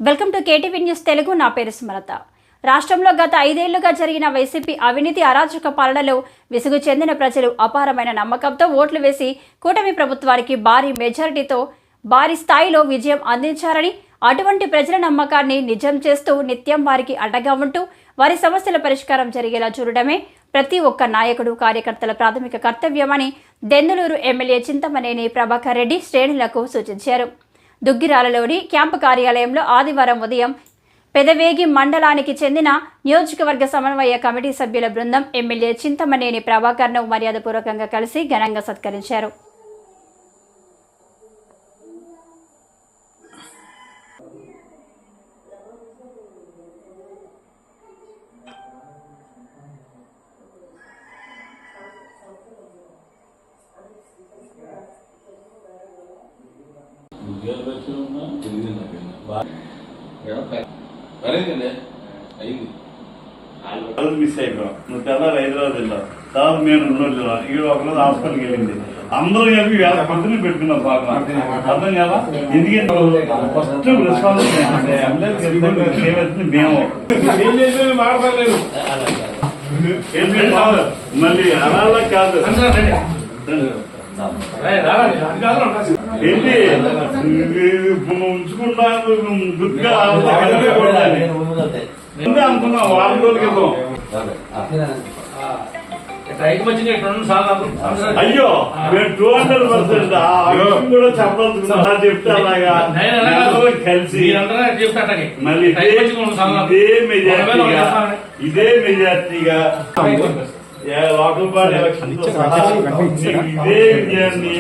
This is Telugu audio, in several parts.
Welcome to KTV news Telugu. నా పేరు సుమలత. రాష్ట్రంలో గత 5 ఏళ్లుగా జరిగిన వైసీపీ అవినీతి అరాచక పాలనలో విసుగు చెందిన ప్రజలు అపారమైన నమ్మకంతో ఓట్లు వేసి కూటమి ప్రభుత్వానికి భారీ మెజారిటీతో భారీ స్థాయిలో విజయం అందించారని, అటువంటి ప్రజల నమ్మకాన్ని నిజం చేస్తూ నిత్యం వారికి అండగా ఉంటూ వారి సమస్యల పరిష్కారం జరిగేలా చూడడమే ప్రతి ఒక్క నాయకుడు కార్యకర్తల ప్రాథమిక కర్తవ్యమని దెందులూరు ఎమ్మెల్యే చింతమనేని ప్రభాకర్ రెడ్డి శ్రేణులకు సూచించారు. దుగ్గిరాలలోని క్యాంపు కార్యాలయంలో ఆదివారం ఉదయం పెదవేగి మండలానికి చెందిన నియోజకవర్గ సమన్వయ కమిటీ సభ్యుల బృందం ఎమ్మెల్యే చింతమనేని ప్రభాకర్ను మర్యాదపూర్వకంగా కలిసి ఘనంగా సత్కరించారు. మిస్ అయిపోయాం. నువ్వు తెల్లారు హైదరాబాద్ వెళ్ళావు, తర్వాత మేము 2 రోజులు ఇక్కడ ఒకరోజు హాస్పిటల్కి వెళ్ళింది. అందరూ కలిపి వేల పొద్దున పెట్టుకున్నాం సార్. అర్థం కదా, ఎందుకంటే ఫస్ట్ రెస్పాన్సిబిలిటీ మేము మళ్ళీ అలా కాదు ఏంటి ఉంచుకున్నాను గుర్తుగా అనుకున్నా. 4 రోజుల క్రితం అయ్యో మేము 200% కూడా చెప్పాల్సిందా చెప్తే అలాగా కలిసి మళ్ళీ ఇదే మెజార్టీగా లోకల్ బాడీ ఎలక్షన్ ఇదే విజయాన్ని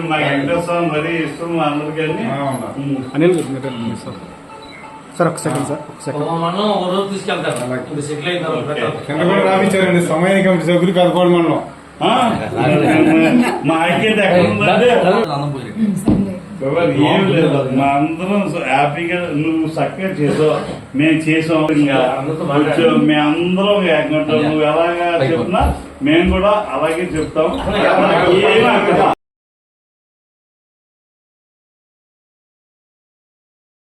మా వెంకటేశ్వర మరీ ఇష్టం అందరికీ. సార్ ఒక సెకండ్ సమయానికి సభ్యులు కదపడం మనం మా ఐక్యత ఎక్కడ ఉందంటే ఏం లేదు. మా అందరం హ్యాపీగా నువ్వు చక్కగా చేసావు, మేము చేసాం. ఇంకా మేమందరం ఏకంగా నువ్వు ఎలాగా చెప్తున్నా మేము కూడా అలాగే చెప్తాం.